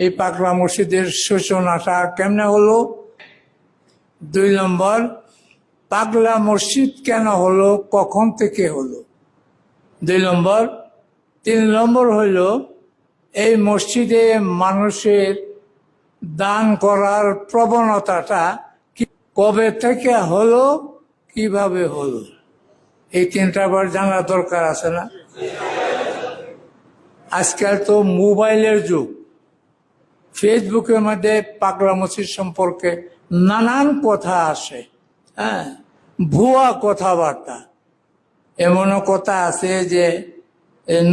এই পাগলা মসজিদের সূচনাটা কেমনে হলো? 2 নম্বর, পাগলা মসজিদ কেন হলো, কখন থেকে হলো? 2 নম্বর। 3 নম্বর হইল এই মসজিদে মানুষের দান করার প্রবণতাটা কবে থেকে হলো, কিভাবে হলো? এই 3টা বার জানা দরকার আছে না? আজকাল তো মোবাইলের যুগ। ফেসবুকের মধ্যে পাগলা মসজিদ সম্পর্কে নানান কথা আসে, হ্যাঁ, ভুয়া কথাবার্তা। এমনও কথা আছে যে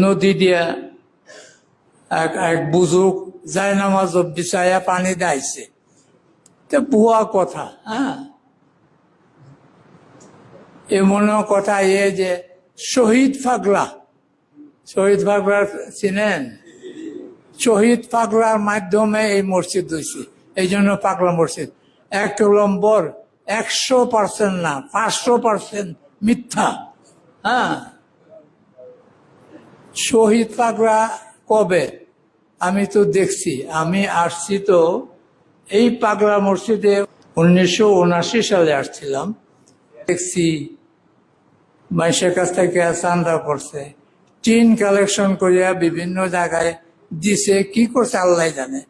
নদী দিয়া এক বুজুর্গ জায়নামাজ বিছায়া পানি দাইছে, তো ভুয়া কথা। হ্যাঁ, এমনও কথা যে শহীদ পাগলা চিনেন? শহীদ পাগলার মাধ্যমে এই মসজিদ হয়েছে, এই জন্য পাগলা মসজিদ। 1 নম্বর 100% না, 500% মিথ্যা। হ্যাঁ, শহীদ পাগলা কবে? আমি তো দেখছি, আমি আসছি তো এই পাগলা মসজিদে 1979 সালে আসছিলাম। দেখছি মানুষের কাছ থেকে চান্দা করছে, টিন কালেকশন করিয়া বিভিন্ন জায়গায় দিছে, কি করছে আল্লাহ জানে।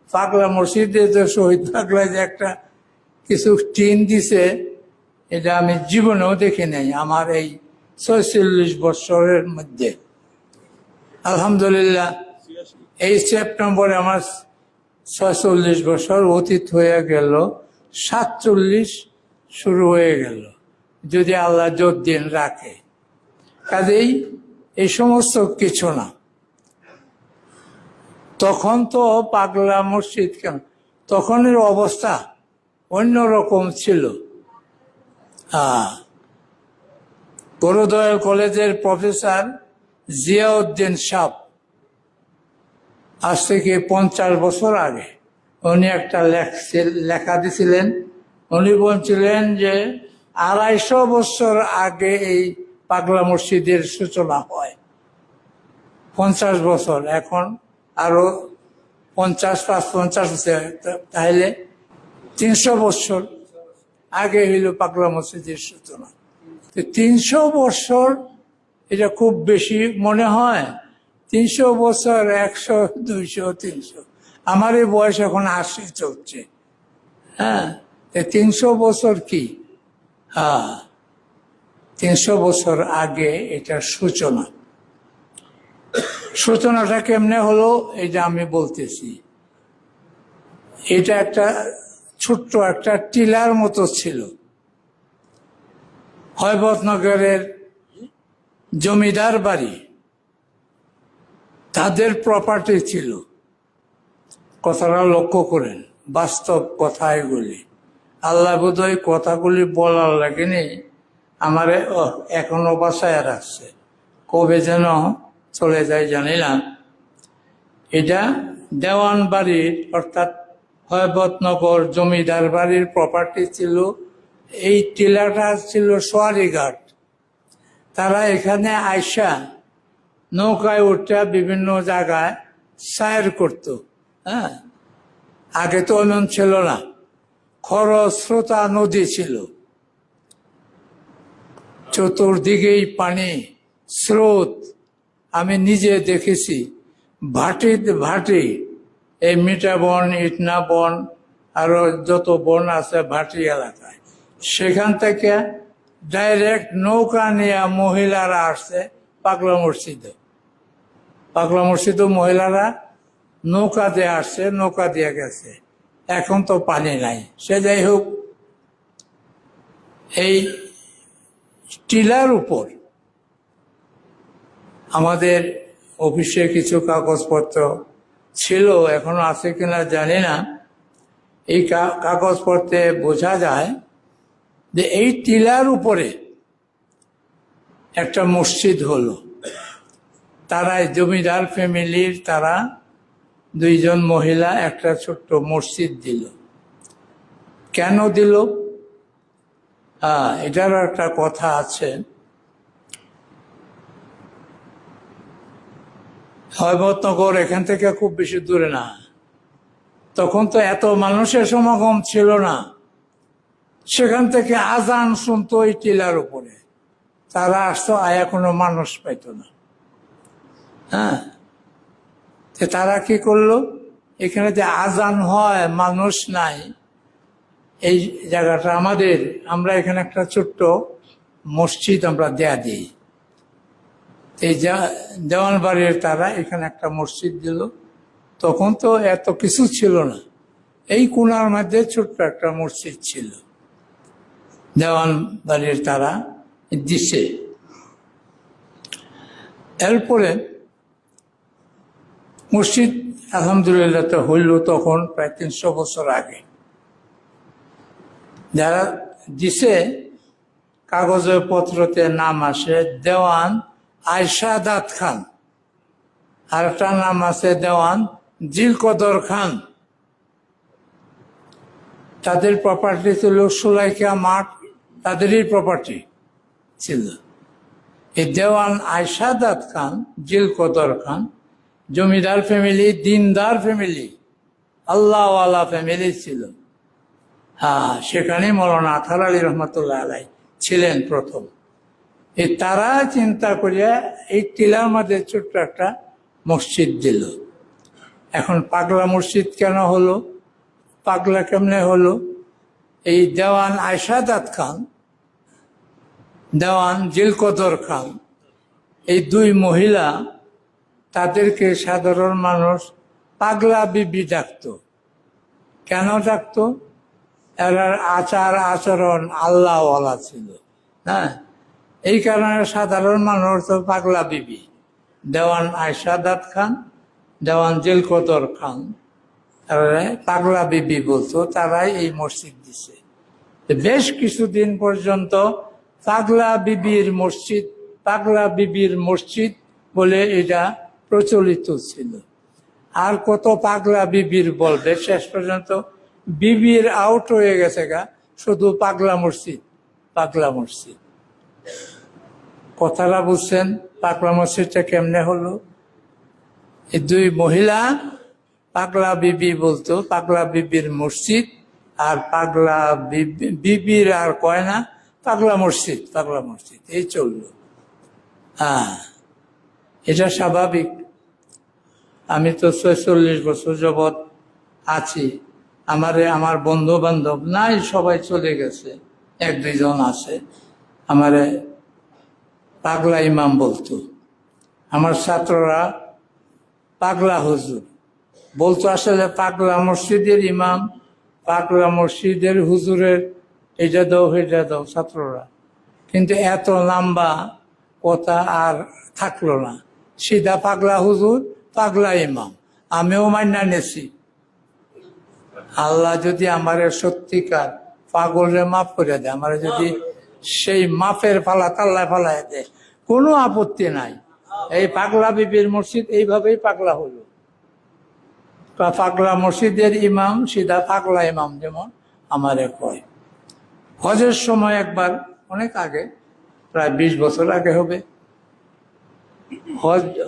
পাগলা মসজিদে তো শহীদ পাগলা যে একটা কিছু টিন দিছে, এটা আমি জীবনেও দেখি নাই আমার এই 46 বছরের মধ্যে। আলহামদুলিল্লাহ, এই সেপ্টেম্বরে আমার 46 বছর অতীত হয়ে গেল, 47 শুরু হয়ে গেল, যদি আল্লাহ যতদিন রাখে। কাজেই এই সমস্ত কিছু না। তখন তো পাগলা মসজিদ কেন, তখনের অবস্থা অন্যরকম ছিল। গুরুদয়াল কলেজের প্রফেসর জিয়াউদ্দিন সাহ, আজ থেকে 50 বছর আগে উনি একটা লেখা দিছিলেন। উনি বলছিলেন যে 250 বছর আগে এই পাগলা মসজিদের সূচনা হয়। 50 বছর, এখন আরো 50 তাহলে 300 বছর আগে হইল পাগলা মসজিদের সূচনা। 300 বছর এটা খুব বেশি মনে হয়? 300 বছর, 100, 200, 300, আমার এই বয়স এখন 80 চলছে। হ্যাঁ, 300 বছর কি? 300 বছর আগে এটার সূচনা। সূচনাটা কেমনে হলো এটা আমি বলতেছি। এটা একটা ছোট্ট একটা টিলার মতো ছিল। হয়বতনগরের জমিদার বাড়ি, তাদের প্রপার্টি ছিল। কথাটা লক্ষ্য করেন, বাস্তব কথা এগুলি। আল্লাহ বোধহয় কথাগুলি বলার লাগেনি আমারে এখনো বাসায় রাখছে, কবে যেন চলে যায় জানি না। এটা দেওয়ান বাড়ির, অর্থাৎ হয়বতনগর জমিদার বাড়ির প্রপার্টি ছিল। এই টিলাটা ছিল সোয়ারিঘাট। তারা এখানে আইসা নৌকায় উঠে বিভিন্ন জায়গায় সায়ের করত। হ্যাঁ, আগে তো এমন ছিল না, খরস্রোতা নদী ছিল, চতুর্দিকেই পানি স্রোত। আমি নিজে দেখেছি ভাটি, এই মিঠা বন, ইটনা বন, আরো যত বন আছে ভাটি এলাকায়, সেখান থেকে ডাইরেক্ট নৌকা নিয়ে মহিলারা আসছে পাগলা মসজিদে। পাগলা মসজিদে মহিলারা নৌকা দিয়ে আসছে, নৌকা দিয়ে গেছে। এখন তো পানি নাই। সে যাই হোক, এই টিলার উপর আমাদের অফিসে কিছু কাগজপত্র ছিল, এখনো আছে কিনা জানি না। এই কাগজপত্রে বোঝা যায় যে এই টিলার উপরে একটা মসজিদ হলো। তারা জমিদার ফ্যামিলির, তারা 2 জন মহিলা একটা ছোট্ট মসজিদ দিল। কেন দিল? এটারও একটা কথা আছে। হয়বতনগর এখান থেকে খুব বেশি দূরে না, তখন তো এত মানুষের সমাগম ছিল না, সেখান থেকে আজান শুনতো ওই টিলার উপরে, তারা আসতো, আয়া কোনো মানুষ পাইতো না। হ্যাঁ, তারা কি করলো, এখানে যে আজান হয় মানুষ নাই, এই জায়গাটা আমাদের, আমরা এখানে একটা ছোট্ট মসজিদ আমরা দেয়া দিই। এই দেওয়ান বাড়ির তারা এখানে একটা মসজিদ দিল। তখন তো এত কিছু ছিল না, এই কোণার মধ্যে ছোট্ট একটা মসজিদ ছিল, দেওয়ান বাড়ির তারা দিছে। এরপরে মসজিদ আলহামদুলিল্লাহ তো হইল তখন প্রায় 300 বছর আগে। যারা দিছে কাগজে পত্রতে নাম আসে দেওয়ান আয়শাদাত খান, আর একটা নাম আছে দেওয়ান জিলকদর খান। তাদের প্রপার্টি ছিল সুলাইকা মাঠ, তাদেরই প্রপার্টি ছিল। এই দেওয়ান আয়শাদাত খান, জিলকদর খান জমিদার ফ্যামিলি, দিনদার ফ্যামিলি, আল্লাহওয়ালা ফ্যামিলি ছিল। হ্যাঁ, সেখানে মৌলানা আতার আলী রহমতুল্লাহ আলাই ছিলেন প্রথম। এই তারা চিন্তা করিয়া এই টিলার মধ্যে ছোট্ট একটা মসজিদ দিল। এখন পাগলা মসজিদ কেন হলো, পাগলা কেমনে হলো? এই দেওয়ান আয়শাদাত খান, দেওয়ান জিলকদর খান, এই দুই মহিলা, তাদেরকে সাধারণ মানুষ পাগলা বিবি ডাকত। কেন ডাকত? এরা আচার আচরণ আল্লাহওয়ালা ছিল। হ্যাঁ, এই কারণে সাধারণ মানুষ তো পাগলা বিবি। দেওয়ান আয়শাদাত খান, দেওয়ান জিলকদর খান, পাগলা বিবি বলতো, তারাই এই মসজিদ দিছে। বেশ কিছুদিন পর্যন্ত পাগলা বিবির মসজিদ, পাগলা বিবির মসজিদ বলে এটা প্রচলিত ছিল। আর কত পাগলা বিবির বলবে, শেষ পর্যন্ত বিবির আউট হয়ে গেছে গা, শুধু পাগলা মসজিদ, পাগলা মসজিদ। কথাটা বুঝছেন পাগলা মসজিদটা কেমনে হলো? এই দুই মহিলা পাগলা বিবি বলতো, পাগলা বিবির মসজিদ, আর পাগলা বিবির আর কয় না, পাগলা মসজিদ, পাগলা মসজিদ, এই চললো। হ্যাঁ, এটা স্বাভাবিক। আমি তো 46 বছর যাবৎ আছি, আমার বন্ধু বান্ধব নাই, সবাই চলে গেছে, 1-2 জন আছে। আমারে পাগলা ইমাম বলতো, আমার ছাত্ররা পাগলা হুজুর বলতো। আসলে পাগলা মসজিদের ইমাম, পাগলা মসজিদের হুজুরের এটা দাও সেটা দাও ছাত্ররা, কিন্তু এত লম্বা কথা আর থাকলো না, সিধা পাগলা হুজুর, পাগলা ইমাম। আমিও মান্না নেছি। আল্লাহ যদি আমারে সত্যিকার পাগলের মাফ করে দেয়, আমার যদি সেই মাফের পালা তাল্লায় ফালায় দেয়, কোনো আপত্তি নাই। এই পাগলা বিবির মসজিদ এইভাবেই পাগলা হলো। পাগলা মসজিদের ইমাম সিধা পাগলা ইমাম, যেমন আমারে কয়। হজের সময় একবার, অনেক আগে, প্রায় 20 বছর আগে হবে,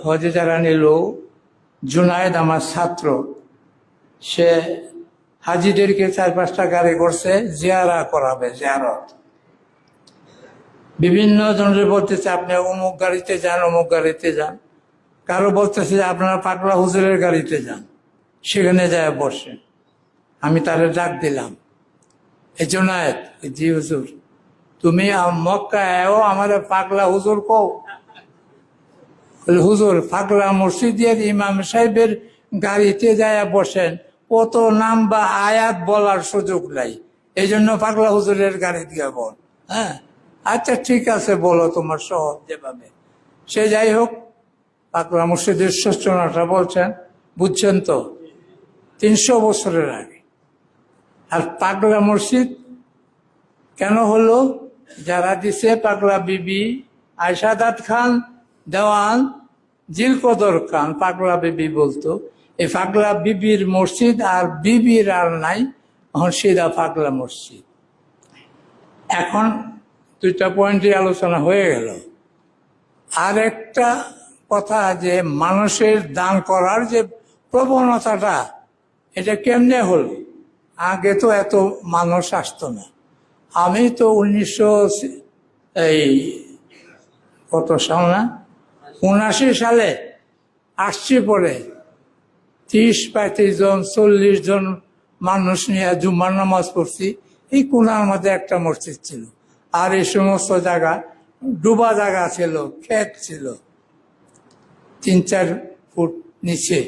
হজে যারা নিল, জুনায়েদ আমার ছাত্র, সে হাজিদেরকে 4-5টা গাড়ি করছে, জিয়ারা করাবে, জিয়ারত। বিভিন্ন জনের বলতেছে আপনি অমুক গাড়িতে যান, অমুক গাড়িতে যান। কারো বলতেছে যে আপনারা পাগলা হুজুরের গাড়িতে যান, সেখানে যায় বসে। আমি তারে ডাক দিলাম, এই জুনায়েদ, জি হুজুর, তুমি মক্কায় আমার পাগলা হুজুর কও? হুজুর, পাগলা মসজিদের ইমাম সাহেবের গাড়িতে যায় বসেন, কত নাম বা আয়াত বলার সুযোগ নাই, এই জন্য পাগলা হুজুরের গাড়ি দিয়ে বল। হ্যাঁ, আচ্ছা ঠিক আছে, বলো তোমার সহজ যেভাবে। সে যাই হোক, পাগলা মসজিদের সূচনাটা বলছেন, বুঝছেন তো, 300 বছরের আগে। আর পাগলা মসজিদ কেন হলো? যারা দিছে পাগলা বিবি আয়শাদাত খান, দেওয়ান জিলকদর খান, পাগলা বিবি বলতো। এই পাগলা বিবির মসজিদ আর বিবির আর নাই, এখন সিধা পাগলা মসজিদ। এখন 2টা পয়েন্টই আলোচনা হয়ে গেল। আর একটা কথা, যে মানুষের দান করার যে প্রবণতাটা, এটা কেমনে হলো? আগে তো এত মানুষ আসতো না। আমি তো 1979 সালে আসছি। পরে 30-35 জন 40 জন মানুষ নিয়ে জুম্মার নামাজ পড়ছি। এই কোনার মধ্যে একটা মসজিদ ছিল, আর এই সমস্ত জায়গা ডুবা জায়গা ছিল, ক্ষেত ছিল 3-4 ফুট নিচে।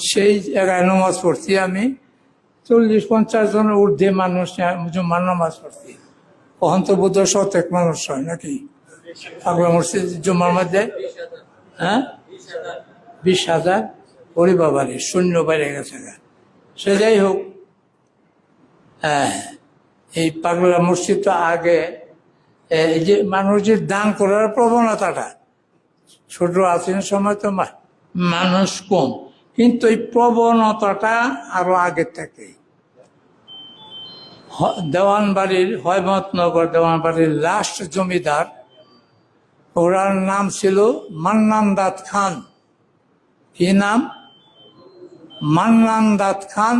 সেই জায়গায় নামাজ পড়ছি আমি। 40-50 জনের ঊর্ধ্বে মানুষ জুম্মার নামাজ পড়ছি। কখন তো বোধ হয় 100 মানুষ হয় নাকি পাগলা মসজিদ জুম্মার মধ্যে? হ্যাঁ, 20,000। ওরে বাবারে, শূন্য বাইরে গেছে। সে যাই হোক, হ্যাঁ, এই পাগলা মসজিদ তো আগে এই যে মানুষ যে দান করার প্রবণতাটা, ছোট আছেন সময় তো মানুষ কম, কিন্তু এই প্রবণতাটা আরো আগের থেকে। দেওয়ানবাড়ির, হয়মতনগর দেওয়ানবাড়ির লাস্ট জমিদার, ওনার নাম ছিল মান্নান দাদ খান। কি নাম? মান্নান দাদ খান,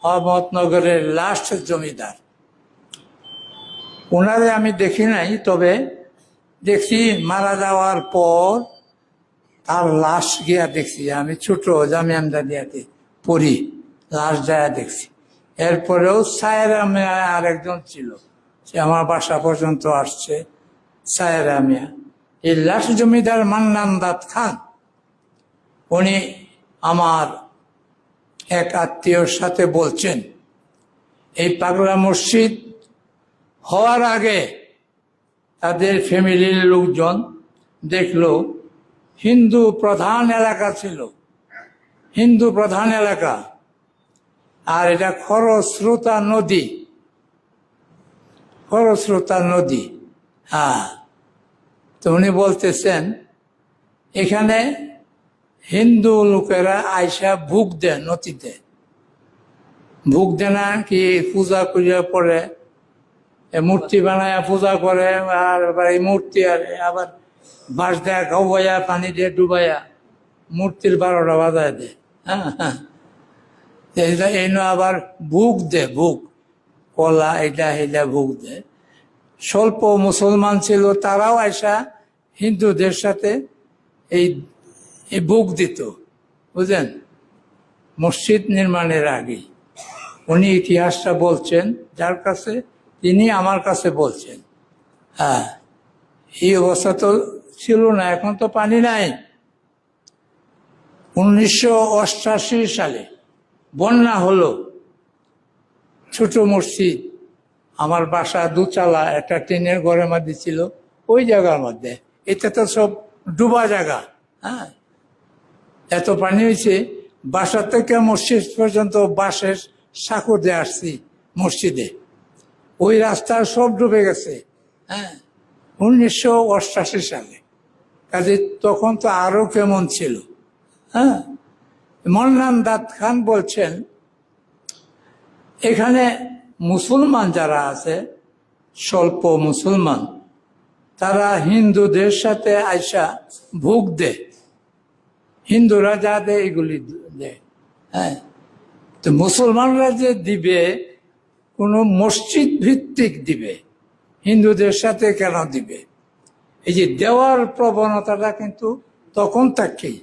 হয়মতনগরের লাস্ট জমিদার। ওনারে আমি দেখি নাই, তবে দেখছি মারা যাওয়ার পর তার লাশ গিয়া দেখছি। আমি ছোট জামিয়া আমদাদিয়াতে পড়ি, লাশ যায় দেখছি। এরপরেও সায়েরা মিয়া আরেকজন ছিল, সে আমার বাসা পর্যন্ত আসছে, সায়েরা মিয়া। এই লাশ জমিদার মান্নান দাদ খান, উনি আমার এক আত্মীয়র সাথে বলছেন, এই পাগলা মসজিদ হওয়ার আগে তাদের ফ্যামিলির লোকজন দেখলো হিন্দু প্রধান এলাকা ছিল, হিন্দু প্রধান এলাকা, আর এটা খরস্রোতা নদী, খরস্রোতা নদী। হ্যাঁ, তো উনি বলতেছেন এখানে হিন্দু লোকেরা আইসা ভুগ দেয়, নদীতে ভুগ দেয় না কি, পূজা করিয়া পরে মূর্তি বানায় পূজা করে, আর এই মূর্তি আর আবার বাঁশ দেয়া গাওয়াইয়া পানি দিয়ে ডুবাইয়া মূর্তির 12টা বাজায় দেয়। হ্যাঁ হ্যাঁ, এই আবার ভুগ দে, ভুগ কলা এটা এটা ভুগ দেয়। স্বল্প মুসলমান ছিল, তারাও আইসা হিন্দুদের সাথে এই ভোগ দিত, বুঝলেন, মসজিদ নির্মাণের আগে। উনি ইতিহাসটা বলছেন, যার কাছে তিনি আমার কাছে বলছেন। হ্যাঁ, এই অবস্থা তো ছিল না, এখন তো পানি নাই। 1988 সালে বন্যা হলো, ছোট মসজিদ, আমার বাসা দুচালা, একটা টিনের ঘরের মধ্যে ছিল, ওই জায়গার মধ্যে। এটা তো সব ডুবা জায়গা। হ্যাঁ, এত পানি হয়েছে, বাসা থেকে মসজিদ পর্যন্ত বাঁশের সাঁকো দিয়ে আসছি মসজিদে, ওই রাস্তা সব ডুবে গেছে। হ্যাঁ, 1988 সালে। কাজে তখন তো আরো কেমন ছিল। হ্যাঁ, মান্নান দাদ খান বলছেন এখানে মুসলমান যারা আছে, স্বল্প মুসলমান, তারা হিন্দুদের সাথে আইসা ভোগ দেয়, হিন্দুরা যা দেয় এগুলি দেয়। হ্যাঁ, তো মুসলমানরা যে দিবে কোনো মসজিদ ভিত্তিক দিবে, হিন্দুদের সাথে কেন দিবে? এই যে দেওয়ার প্রবণতাটা কিন্তু তখন থেকেই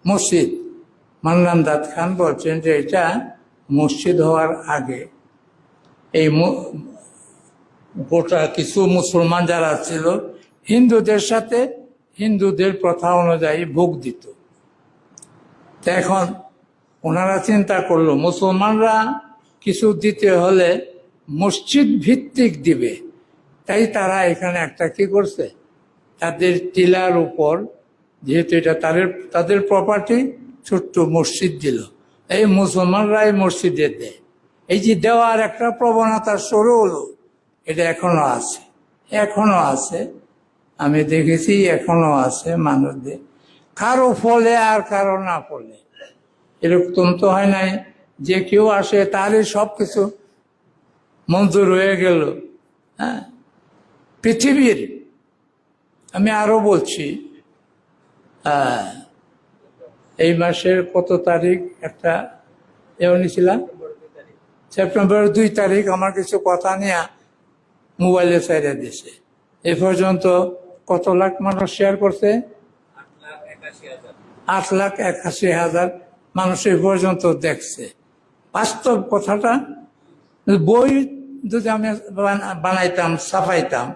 মসজিদ। মান্নান দাদ খান বলছেন যে এটা মসজিদ হওয়ার আগে এই গোটা কিছু মুসলমান যারা ছিল হিন্দুদের সাথে হিন্দুদের প্রথা অনুযায়ী ভোগ দিত। তো এখন ওনারা চিন্তা করলো মুসলমানরা কিছু দিতে হলে মসজিদ ভিত্তিক দিবে, তাই তারা এখানে একটা কি করছে, তাদের টিলার উপর, যেহেতু এটা তাদের প্রপার্টি, ছোট্ট মসজিদ দিল। এই মুসলমানরা এই মসজিদে দেয়। এই যে দেওয়ার একটা প্রবণতা শুরু হলো, এটা এখনো আছে, এখনো আছে, আমি দেখেছি এখনো আছে মানুষদের, কারো ফলে আর কারো না ফলে। এরকম তো হয় নাই যে কেউ আসে তারই সবকিছু মঞ্জুর হয়ে গেল। হ্যাঁ, পৃথিবীর, আমি আরো বলছি, এই মাসের কত তারিখ একটা নিয়েছিলাম, সেপ্টেম্বরের 2 তারিখ আমার কিছু কথা নিয়ে মোবাইলে ছেড়ে দিছে। এ পর্যন্ত কত লাখ মানুষ শেয়ার করছে? 8,81,000 মানুষ এ পর্যন্ত দেখছে। বাস্তব কথাটা, বই যদি আমি বানাইতাম, ছাপাইতাম,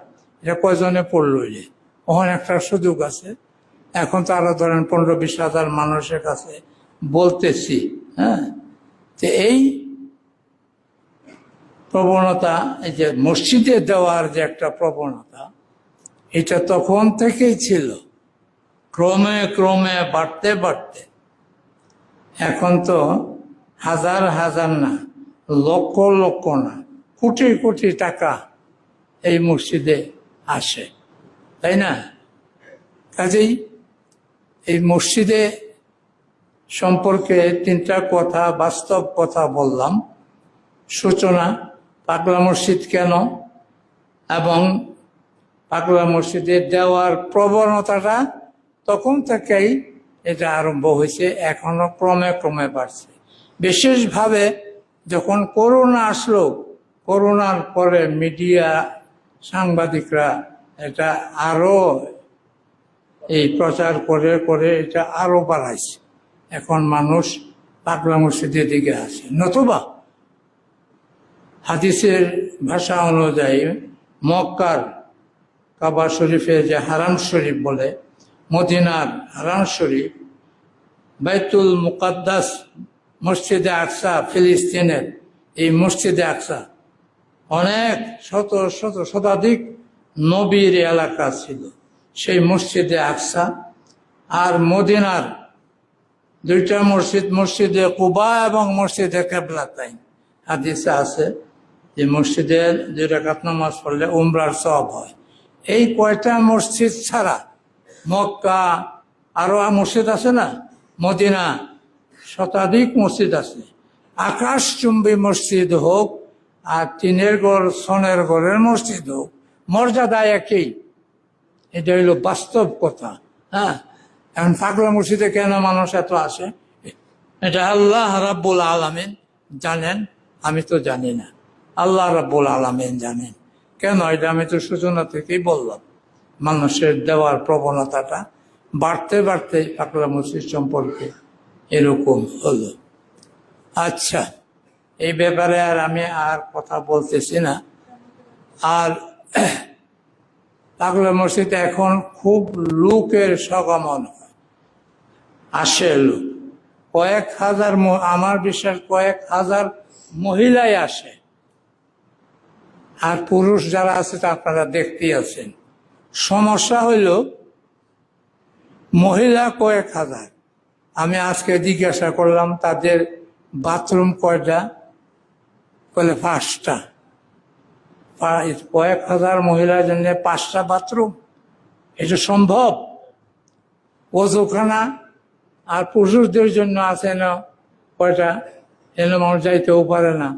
এটা কয়জনে পড়লো? ওখানে একটা সুযোগ আছে। এখন তো আরো ধরেন 15-20 হাজার মানুষের কাছে বলতেছি। হ্যাঁ, তো এই প্রবণতা, এই যে মসজিদে দেওয়ার যে একটা প্রবণতা, এটা তখন থেকেই ছিল, ক্রমে ক্রমে বাড়তে বাড়তে এখন তো হাজার হাজার না, লক্ষ লক্ষ না, কোটি কোটি টাকা এই মসজিদে আসে, তাই না? কাজেই এই মসজিদে সম্পর্কে 3টা কথা, বাস্তব কথা বললাম। সূচনা, পাগলা মসজিদ কেন, এবং পাগলা মসজিদে দেওয়ার প্রবণতাটা তখন থেকেই এটা আরম্ভ হয়েছে, এখনো ক্রমে ক্রমে বাড়ছে। বিশেষভাবে যখন করোনা আসলো, করোনার পরে মিডিয়া, সাংবাদিকরা এটা আরো এই প্রচার করে করে এটা আরো বাড়াইছে। এখন মানুষ পাগলা মসজিদের দিকে আসে। নতুবা হাদিসের ভাষা অনুযায়ী মক্কার কাবা শরীফে যে হারাম শরীফ বলে, মদিনার হারাম শরীফ, বাইতুল মুকাদ্দাস, মসজিদে আকসা, ফিলিস্তিনের এই মসজিদে আকসা অনেক শতাধিক নবীর এলাকা ছিল সেই মসজিদে আকসা। আর মদিনার 2টা মসজিদ, মসজিদে কুবা এবং মসজিদে কিবলাতাইন, হাদিসে আছে যে মসজিদের 2 রাকাত নামাজ পড়লে উমরার সওয়াব হয়। এই কয়টা মসজিদ ছাড়া মক্কা আরো মসজিদ আছে না, মদিনা শতাধিক মসজিদ আছে। আকাশচুম্বী মসজিদ হোক আর টিনের ঘর, সোনের ঘরের মসজিদ হোক, মর্যাদা একই। এটা হইল বাস্তব কথা। হ্যাঁ, এখন পাগলা মসজিদে কেন মানুষ এত আসে, এটা আল্লাহ রাব্বুল আলামিন জানেন, আমি তো জানি না। আল্লাহ রাব্বুল আলামিন জানেন কেন। এটা আমি তো সূচনা থেকেই বললাম, মানুষের দেওয়ার প্রবণতাটা বাড়তে বাড়তে পাগলা মসজিদ সম্পর্কে এরকম হলো। আচ্ছা, এই ব্যাপারে আর আমি আর কথা বলতেছি না। আর পাগলা মসজিদে এখন খুব লোকের সগমন হয়, আসে লোক, কয়েক হাজার, আমার বিশ্বাস কয়েক হাজার মহিলাই আসে। আর পুরুষ যারা আছে তা আপনারা দেখতেই আছেন। সমস্যা হইল মহিলা কয়েক হাজার। আমি আজকে জিজ্ঞাসা করলাম তাদের বাথরুম কয়টা, বলে 5টা। কয়েক হাজার মহিলার জন্য 5টা বাথরুম, এটা সম্ভব? ওজুখানা আর পুরুষদের জন্য আছে না কয়টা, এনে মানুষ যাইতেও পারে না।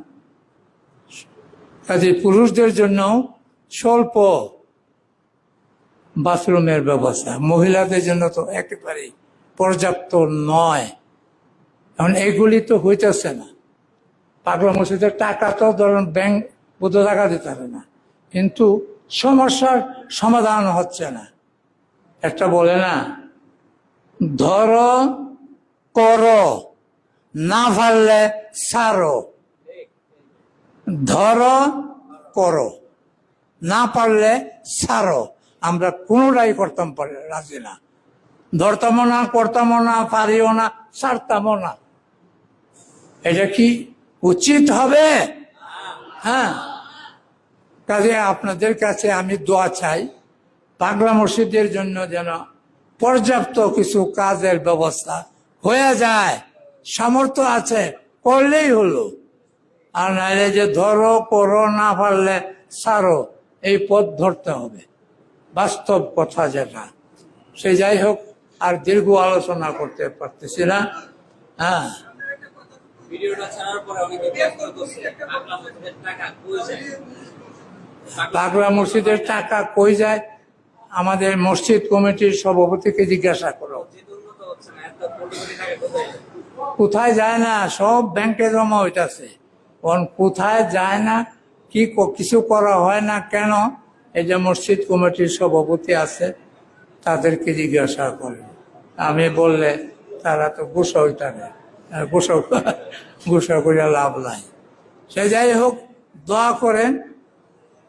কাজে পুরুষদের জন্য স্বল্প বাথরুমের ব্যবস্থা, মহিলাদের জন্য তো একেবারেই পর্যাপ্ত নয়। এখন এগুলি তো হইতেছে না। পাগলা মসজিদের টাকা তো ধরেন ব্যাংক বুধ টাকা দিতে পারে না, কিন্তু সমস্যার সমাধান হচ্ছে না। একটা বলে না, ধরো করো, না পারলে ছাড়ো। ধরো করো, না পারলে ছাড়ো। আমরা কোনোটাই করতাম পারি রাজি না, ধরতামও না, করতামও না, পারিও না, ছাড়তামও না। এটা কি উচিত হবে? হ্যাঁ, কাজে আপনাদের কাছে আমি দোয়া চাই, পাগলা মসজিদের জন্য যেন পর্যাপ্ত কিছু কাজের ব্যবস্থা হয়ে যায়। সামর্থ্য আছে, করলেই হলো। আর নাইলে যে ধরো করো, না পারলে ছাড়ো, এই পথ ধরতে হবে। বাস্তব কথা যেটা, সে যাই হোক, আর দীর্ঘ আলোচনা করতে পারতেছি না। হ্যাঁ, পাগলা মসজিদের টাকা কই যায়? আমাদের মসজিদ কমিটির সভাপতিকে জিজ্ঞাসা করো। কোথায় যায় না, সব ব্যাংকে জমা হইতাছে। কোথায় যায় না, কিছু করা হয় না কেন? এই যে মসজিদ কমিটির সভাপতি আছে, তাদেরকে জিজ্ঞাসা করে। আমি বললে তারা তো গুসা হইতারে, গুসা করে লাভ নাই। সে যাই হোক, দোয়া করেন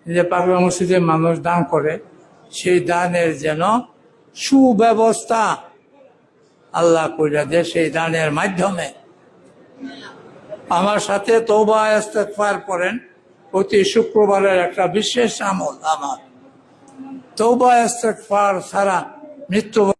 যে পাগলা মসজিদে মানুষ দান করে, সেই দানের যেন সুব্যবস্থা আল্লাহ কইরা দেয়। সেই দানের মাধ্যমে আমার সাথে তওবা ইস্তেগফার করেন। প্রতি শুক্রবারের একটা বিশেষ আমল আমার। তওবা ইস্তেগফার ছাড়া মৃত্যুবরণ